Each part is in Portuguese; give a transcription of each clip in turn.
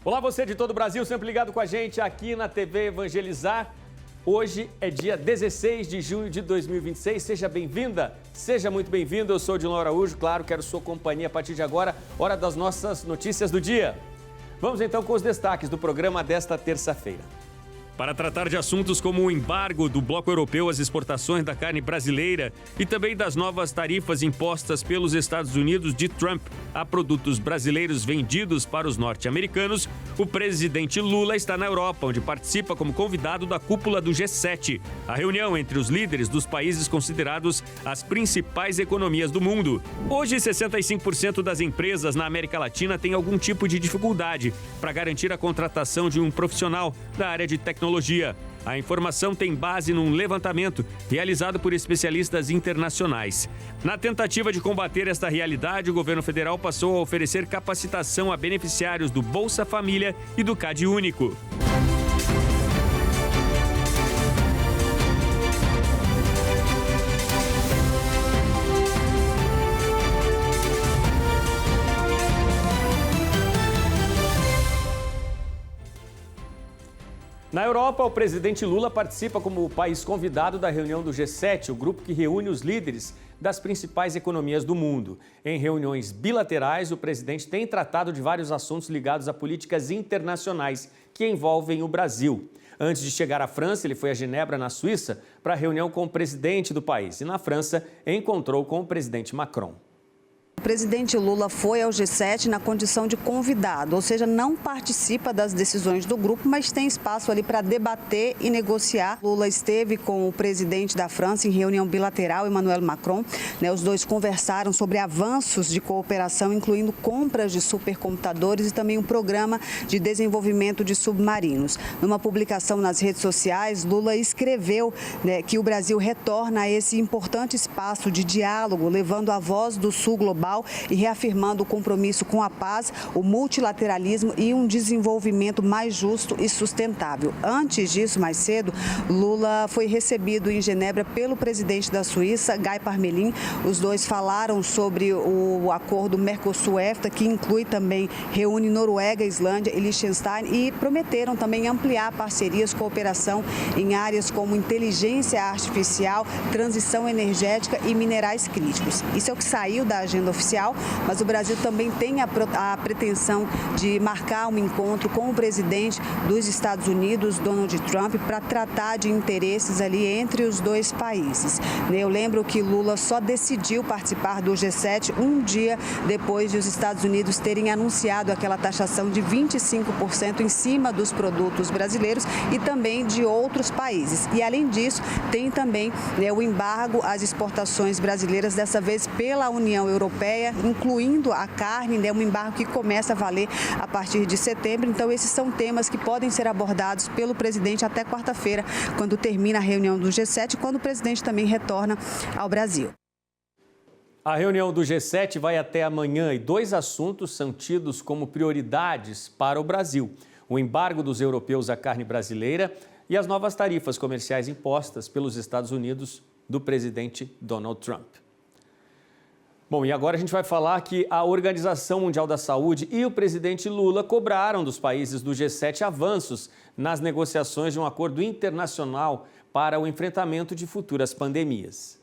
Olá, você de todo o Brasil, sempre ligado com a gente aqui na TV Evangelizar. Hoje é dia 16 de junho de 2026. Seja bem-vinda, seja muito bem-vindo. Eu sou o Dilon Araújo, claro, quero sua companhia a partir de agora. Hora das nossas notícias do dia. Vamos então com os destaques do programa desta terça-feira. Para tratar de assuntos como o embargo do bloco europeu às exportações da carne brasileira e também das novas tarifas impostas pelos Estados Unidos de Trump a produtos brasileiros vendidos para os norte-americanos, o presidente Lula está na Europa, onde participa como convidado da cúpula do G7, a reunião entre os líderes dos países considerados as principais economias do mundo. Hoje, 65% das empresas na América Latina têm algum tipo de dificuldade para garantir a contratação de um profissional da área de tecnologia. A informação tem base num levantamento realizado por especialistas internacionais. Na tentativa de combater esta realidade, o governo federal passou a oferecer capacitação a beneficiários do Bolsa Família e do CadÚnico. Na Europa, o presidente Lula participa como país convidado da reunião do G7, o grupo que reúne os líderes das principais economias do mundo. Em reuniões bilaterais, o presidente tem tratado de vários assuntos ligados a políticas internacionais que envolvem o Brasil. Antes de chegar à França, ele foi a Genebra, na Suíça, para a reunião com o presidente do país. E na França, encontrou com o presidente Macron. O presidente Lula foi ao G7 na condição de convidado, ou seja, não participa das decisões do grupo, mas tem espaço ali para debater e negociar. Lula esteve com o presidente da França em reunião bilateral, Emmanuel Macron. Os dois conversaram sobre avanços de cooperação, incluindo compras de supercomputadores e também um programa de desenvolvimento de submarinos. Numa publicação nas redes sociais, Lula escreveu que o Brasil retorna a esse importante espaço de diálogo, levando a voz do Sul global e reafirmando o compromisso com a paz, o multilateralismo e um desenvolvimento mais justo e sustentável. Antes disso, mais cedo, Lula foi recebido em Genebra pelo presidente da Suíça, Guy Parmelin. Os dois falaram sobre o acordo Mercosul-EFTA, que inclui também, reúne Noruega, Islândia e Liechtenstein, e prometeram também ampliar parcerias, cooperação em áreas como inteligência artificial, transição energética e minerais críticos. Isso é o que saiu da agenda oficial, mas o Brasil também tem a pretensão de marcar um encontro com o presidente dos Estados Unidos, Donald Trump, para tratar de interesses ali entre os dois países. Eu lembro que Lula só decidiu participar do G7 um dia depois de os Estados Unidos terem anunciado aquela taxação de 25% em cima dos produtos brasileiros e também de outros países. E, além disso, tem também o embargo às exportações brasileiras, dessa vez pela União Europeia, incluindo a carne, um embargo que começa a valer a partir de setembro. Então, esses são temas que podem ser abordados pelo presidente até quarta-feira, quando termina a reunião do G7 e quando o presidente também retorna ao Brasil. A reunião do G7 vai até amanhã e dois assuntos são tidos como prioridades para o Brasil: o embargo dos europeus à carne brasileira e as novas tarifas comerciais impostas pelos Estados Unidos do presidente Donald Trump. Bom, e agora a gente vai falar que a Organização Mundial da Saúde e o presidente Lula cobraram dos países do G7 avanços nas negociações de um acordo internacional para o enfrentamento de futuras pandemias.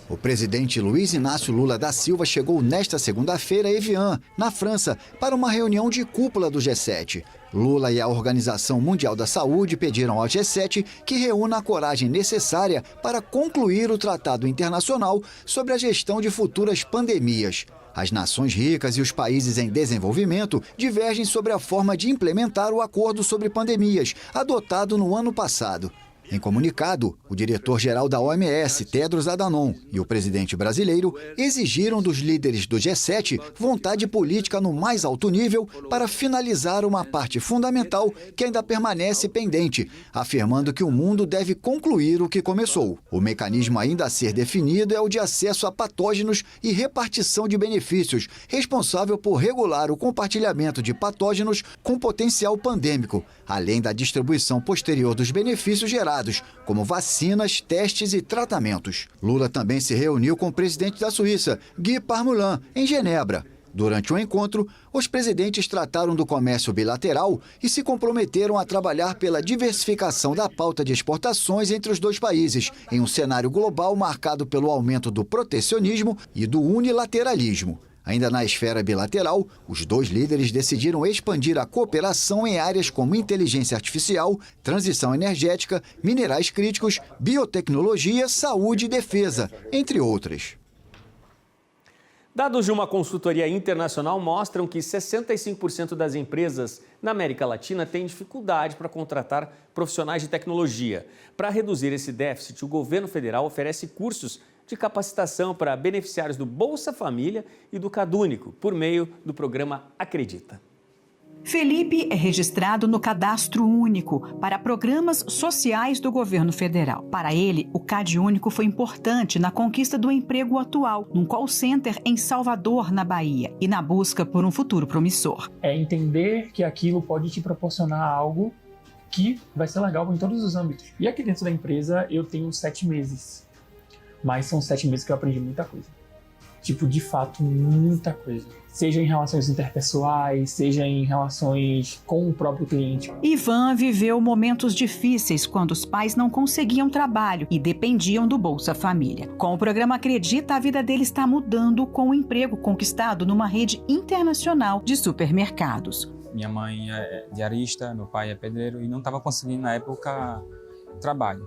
O presidente Luiz Inácio Lula da Silva chegou nesta segunda-feira a Evian, na França, para uma reunião de cúpula do G7. Lula e a Organização Mundial da Saúde pediram ao G7 que reúna a coragem necessária para concluir o tratado internacional sobre a gestão de futuras pandemias. As nações ricas e os países em desenvolvimento divergem sobre a forma de implementar o acordo sobre pandemias, adotado no ano passado. Em comunicado, o diretor-geral da OMS, Tedros Adhanom, e o presidente brasileiro exigiram dos líderes do G7 vontade política no mais alto nível para finalizar uma parte fundamental que ainda permanece pendente, afirmando que o mundo deve concluir o que começou. O mecanismo ainda a ser definido é o de acesso a patógenos e repartição de benefícios, responsável por regular o compartilhamento de patógenos com potencial pandêmico, além da distribuição posterior dos benefícios gerados, como vacinas, testes e tratamentos. Lula também se reuniu com o presidente da Suíça, Guy Parmelin, em Genebra. Durante o encontro, os presidentes trataram do comércio bilateral e se comprometeram a trabalhar pela diversificação da pauta de exportações entre os dois países, em um cenário global marcado pelo aumento do protecionismo e do unilateralismo. Ainda na esfera bilateral, os dois líderes decidiram expandir a cooperação em áreas como inteligência artificial, transição energética, minerais críticos, biotecnologia, saúde e defesa, entre outras. Dados de uma consultoria internacional mostram que 65% das empresas na América Latina têm dificuldade para contratar profissionais de tecnologia. Para reduzir esse déficit, o governo federal oferece cursos de capacitação para beneficiários do Bolsa Família e do CadÚnico, por meio do programa Acredita. Felipe é registrado no Cadastro Único para programas sociais do governo federal. Para ele, o CadÚnico foi importante na conquista do emprego atual, num call center em Salvador, na Bahia, e na busca por um futuro promissor. É entender que aquilo pode te proporcionar algo que vai ser legal em todos os âmbitos. E aqui dentro da empresa eu tenho 7 meses, mas são 7 meses que eu aprendi muita coisa. De fato, muita coisa. Seja em relações interpessoais, seja em relações com o próprio cliente. Ivan viveu momentos difíceis quando os pais não conseguiam trabalho e dependiam do Bolsa Família. Com o programa Acredita, a vida dele está mudando com o emprego conquistado numa rede internacional de supermercados. Minha mãe é diarista, meu pai é pedreiro e não estava conseguindo, na época, trabalho.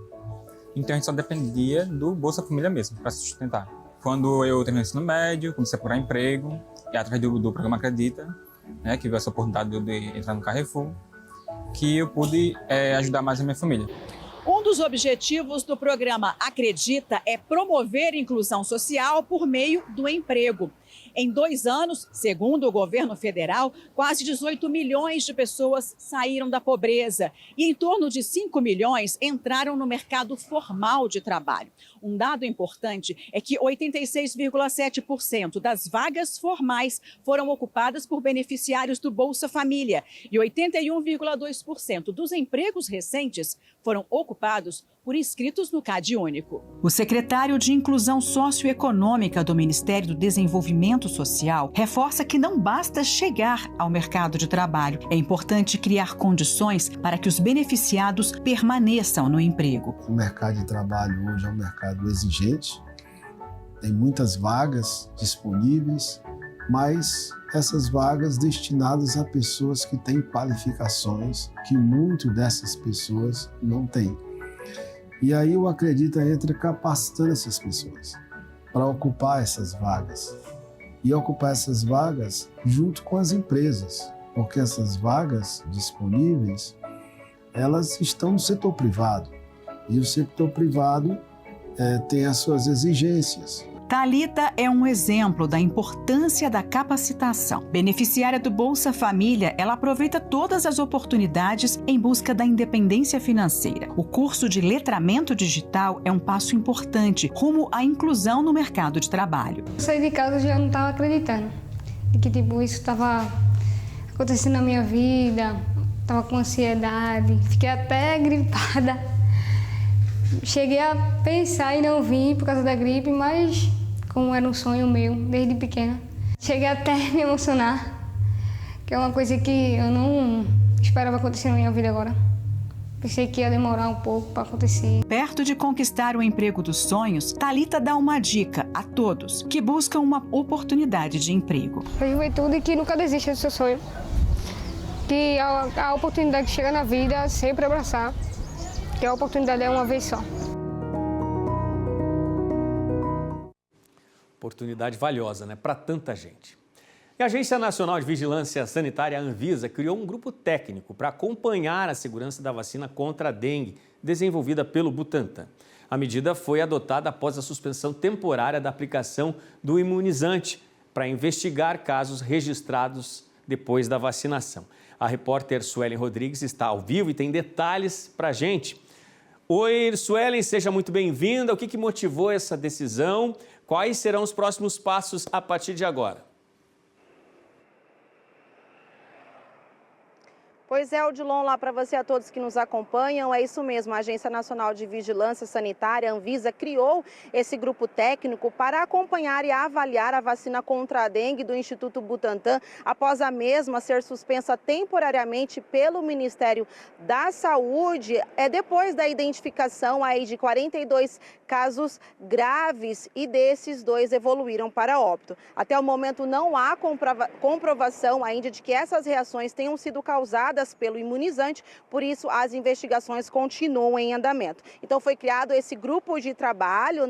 Então a gente só dependia do Bolsa Família mesmo, para se sustentar. Quando eu terminei o ensino médio, comecei a procurar emprego, e através do programa Acredita, que veio essa oportunidade de entrar no Carrefour, que eu pude ajudar mais a minha família. Um dos objetivos do programa Acredita é promover inclusão social por meio do emprego. Em 2 anos, segundo o governo federal, quase 18 milhões de pessoas saíram da pobreza e em torno de 5 milhões entraram no mercado formal de trabalho. Um dado importante é que 86,7% das vagas formais foram ocupadas por beneficiários do Bolsa Família e 81,2% dos empregos recentes foram ocupados por inscritos no CadÚnico. O secretário de Inclusão Socioeconômica do Ministério do Desenvolvimento Social reforça que não basta chegar ao mercado de trabalho. É importante criar condições para que os beneficiados permaneçam no emprego. O mercado de trabalho hoje é um mercado exigente, tem muitas vagas disponíveis, mas essas vagas destinadas a pessoas que têm qualificações que muito dessas pessoas não têm. E aí o Acredita entra capacitando essas pessoas para ocupar essas vagas. E ocupar essas vagas junto com as empresas, porque essas vagas disponíveis, elas estão no setor privado. E o setor privado tem as suas exigências. Thalita é um exemplo da importância da capacitação. Beneficiária do Bolsa Família, ela aproveita todas as oportunidades em busca da independência financeira. O curso de letramento digital é um passo importante rumo à inclusão no mercado de trabalho. Eu saí de casa e já não estava acreditando de que isso estava acontecendo na minha vida, estava com ansiedade, fiquei até gripada. Cheguei a pensar em não vir por causa da gripe, mas como era um sonho meu desde pequena, cheguei até a me emocionar, que é uma coisa que eu não esperava acontecer na minha vida agora. Pensei que ia demorar um pouco para acontecer. Perto de conquistar o emprego dos sonhos, Thalita dá uma dica a todos que buscam uma oportunidade de emprego. A juventude que nunca desista do seu sonho, que a oportunidade que chega na vida sempre abraçar, que a oportunidade é uma vez só. Oportunidade valiosa, né? Para tanta gente. E a Agência Nacional de Vigilância Sanitária, a Anvisa, criou um grupo técnico para acompanhar a segurança da vacina contra a dengue, desenvolvida pelo Butantan. A medida foi adotada após a suspensão temporária da aplicação do imunizante para investigar casos registrados depois da vacinação. A repórter Suelen Rodrigues está ao vivo e tem detalhes para a gente. Oi, Suelen, seja muito bem-vinda. O que motivou essa decisão? Quais serão os próximos passos a partir de agora? Pois é, Odilon, lá para você, a todos que nos acompanham, é isso mesmo, a Agência Nacional de Vigilância Sanitária, a Anvisa, criou esse grupo técnico para acompanhar e avaliar a vacina contra a dengue do Instituto Butantan, após a mesma ser suspensa temporariamente pelo Ministério da Saúde, depois da identificação aí de 42 casos graves e desses 2 evoluíram para óbito. Até o momento não há comprovação ainda de que essas reações tenham sido causadas pelo imunizante, por isso as investigações continuam em andamento. Então foi criado esse grupo de trabalho,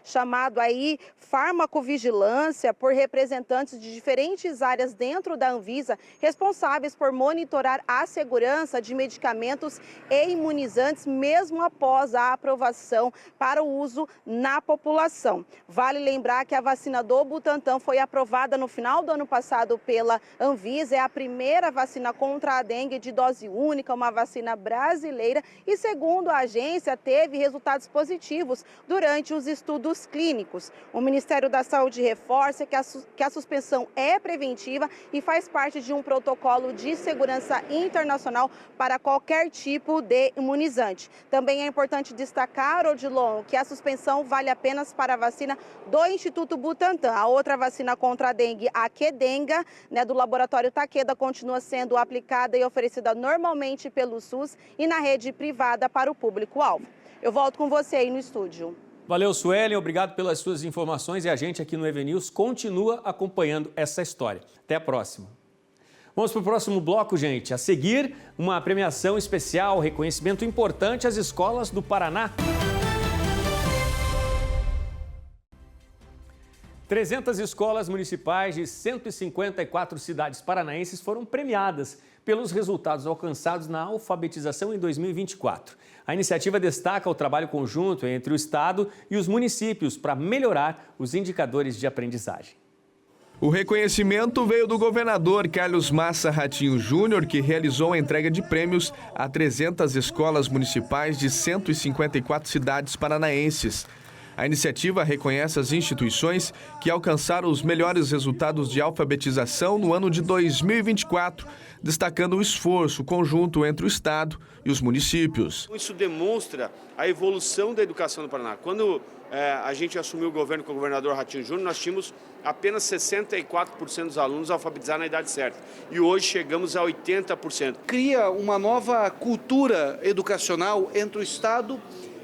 chamado aí farmacovigilância, por representantes de diferentes áreas dentro da Anvisa, responsáveis por monitorar a segurança de medicamentos e imunizantes, mesmo após a aprovação para o uso na população. Vale lembrar que a vacina do Butantan foi aprovada no final do ano passado pela Anvisa, é a primeira vacina contra a dengue de dose única, uma vacina brasileira e, segundo a agência, teve resultados positivos durante os estudos clínicos. O Ministério da Saúde reforça que a suspensão é preventiva e faz parte de um protocolo de segurança internacional para qualquer tipo de imunizante. Também é importante destacar, Odilon, que a suspensão vale apenas para a vacina do Instituto Butantan. A outra vacina contra a dengue, a Qdenga, do laboratório Takeda, continua sendo aplicada e oferecida normalmente pelo SUS e na rede privada para o público-alvo. Eu volto com você aí no estúdio. Valeu, Suelen, obrigado pelas suas informações e a gente aqui no EVNews continua acompanhando essa história. Até a próxima. Vamos para o próximo bloco, gente. A seguir, uma premiação especial, reconhecimento importante às escolas do Paraná. 300 escolas municipais de 154 cidades paranaenses foram premiadas pelos resultados alcançados na alfabetização em 2024. A iniciativa destaca o trabalho conjunto entre o Estado e os municípios para melhorar os indicadores de aprendizagem. O reconhecimento veio do governador Carlos Massa Ratinho Júnior, que realizou a entrega de prêmios a 300 escolas municipais de 154 cidades paranaenses. A iniciativa reconhece as instituições que alcançaram os melhores resultados de alfabetização no ano de 2024, destacando o esforço conjunto entre o Estado e os municípios. Isso demonstra a evolução da educação no Paraná. Quando a gente assumiu o governo com o governador Ratinho Júnior, nós tínhamos apenas 64% dos alunos alfabetizados na idade certa. E hoje chegamos a 80%. Cria uma nova cultura educacional entre o Estado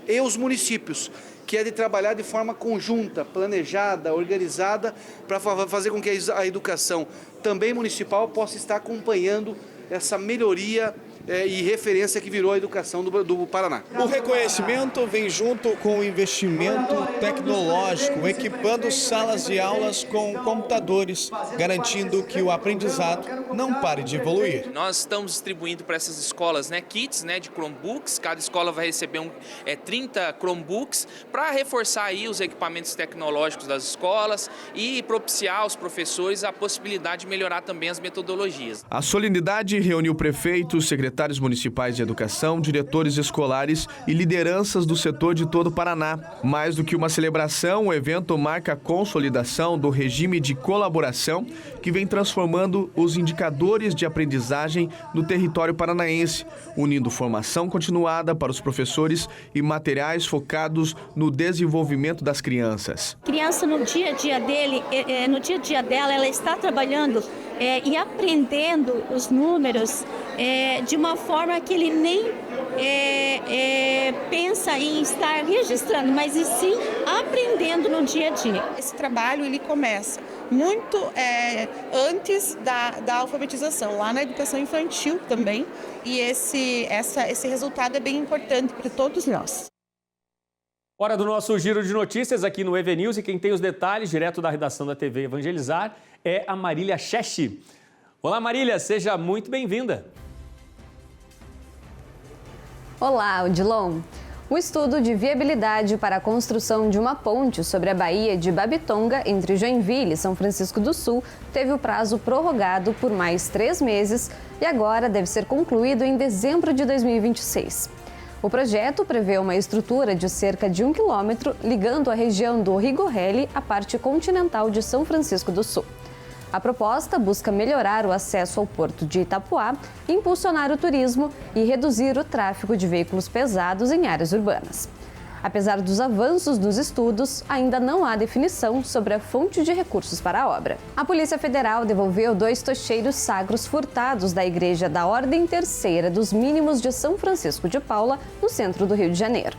e os municípios, que é de trabalhar de forma conjunta, planejada, organizada, para fazer com que a educação também municipal possa estar acompanhando essa melhoria e referência que virou a educação do Paraná. O reconhecimento vem junto com o investimento tecnológico, equipando salas de aulas com computadores, garantindo que o aprendizado não pare de evoluir. Nós estamos distribuindo para essas escolas kits de Chromebooks, cada escola vai receber 30 Chromebooks para reforçar aí os equipamentos tecnológicos das escolas e propiciar aos professores a possibilidade de melhorar também as metodologias. A solenidade reuniu prefeitos, secretários municipais de educação, diretores escolares e lideranças do setor de todo o Paraná. Mais do que uma celebração, o evento marca a consolidação do regime de colaboração que vem transformando os indicadores de aprendizagem no território paranaense, unindo formação continuada para os professores e materiais focados no desenvolvimento das crianças. A criança, no dia a dia dele, no dia a dia dela, ela está trabalhando e aprendendo os números de uma forma que ele nem pensa em estar registrando, mas e sim aprendendo no dia a dia. Esse trabalho ele começa muito antes da alfabetização, lá na educação infantil também, e esse resultado é bem importante para todos nós. Hora do nosso giro de notícias aqui no EVNews, e quem tem os detalhes direto da redação da TV Evangelizar é a Marília Chechi. Olá, Marília, seja muito bem-vinda. Olá, Odilon. O estudo de viabilidade para a construção de uma ponte sobre a Baía de Babitonga, entre Joinville e São Francisco do Sul, teve o prazo prorrogado por mais 3 meses e agora deve ser concluído em dezembro de 2026. O projeto prevê uma estrutura de cerca de 1 quilômetro ligando a região do Rigorrelli à parte continental de São Francisco do Sul. A proposta busca melhorar o acesso ao porto de Itapuá, impulsionar o turismo e reduzir o tráfego de veículos pesados em áreas urbanas. Apesar dos avanços dos estudos, ainda não há definição sobre a fonte de recursos para a obra. A Polícia Federal devolveu 2 tocheiros sagros furtados da Igreja da Ordem Terceira dos Mínimos de São Francisco de Paula, no centro do Rio de Janeiro.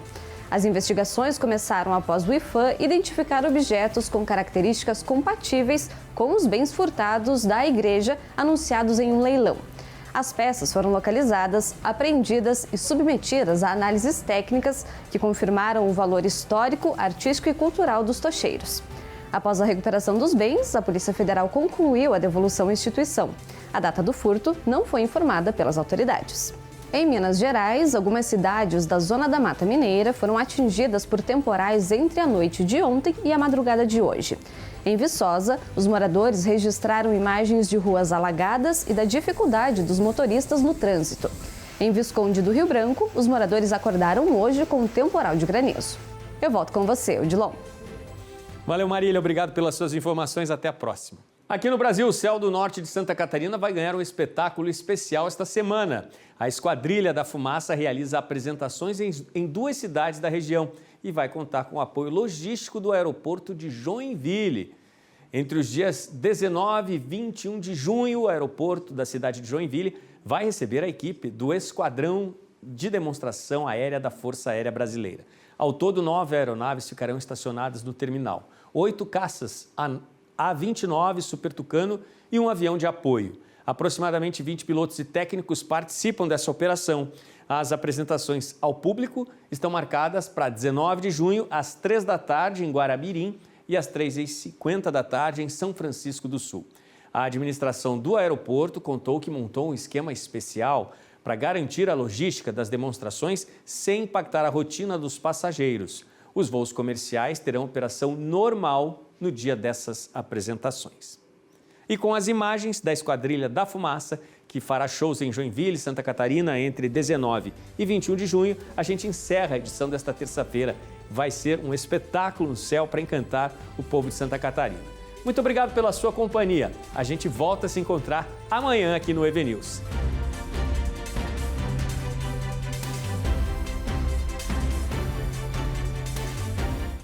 As investigações começaram após o IPHAN identificar objetos com características compatíveis com os bens furtados da igreja anunciados em um leilão. As peças foram localizadas, apreendidas e submetidas a análises técnicas que confirmaram o valor histórico, artístico e cultural dos tocheiros. Após a recuperação dos bens, a Polícia Federal concluiu a devolução à instituição. A data do furto não foi informada pelas autoridades. Em Minas Gerais, algumas cidades da Zona da Mata Mineira foram atingidas por temporais entre a noite de ontem e a madrugada de hoje. Em Viçosa, os moradores registraram imagens de ruas alagadas e da dificuldade dos motoristas no trânsito. Em Visconde do Rio Branco, os moradores acordaram hoje com um temporal de granizo. Eu volto com você, Odilon. Valeu, Marília. Obrigado pelas suas informações. Até a próxima. Aqui no Brasil, o Céu do Norte de Santa Catarina vai ganhar um espetáculo especial esta semana. A Esquadrilha da Fumaça realiza apresentações em 2 cidades da região e vai contar com o apoio logístico do aeroporto de Joinville. Entre os dias 19 e 21 de junho, o aeroporto da cidade de Joinville vai receber a equipe do Esquadrão de Demonstração Aérea da Força Aérea Brasileira. Ao todo, 9 aeronaves ficarão estacionadas no terminal. 8 caças A-29 Super Tucano e um avião de apoio. Aproximadamente 20 pilotos e técnicos participam dessa operação. As apresentações ao público estão marcadas para 19 de junho, às 3 da tarde, em Guaramirim, e às 3h50 da tarde, em São Francisco do Sul. A administração do aeroporto contou que montou um esquema especial para garantir a logística das demonstrações sem impactar a rotina dos passageiros. Os voos comerciais terão operação normal no dia dessas apresentações. E com as imagens da Esquadrilha da Fumaça, que fará shows em Joinville, Santa Catarina, entre 19 e 21 de junho, a gente encerra a edição desta terça-feira. Vai ser um espetáculo no céu para encantar o povo de Santa Catarina. Muito obrigado pela sua companhia. A gente volta a se encontrar amanhã aqui no EV News.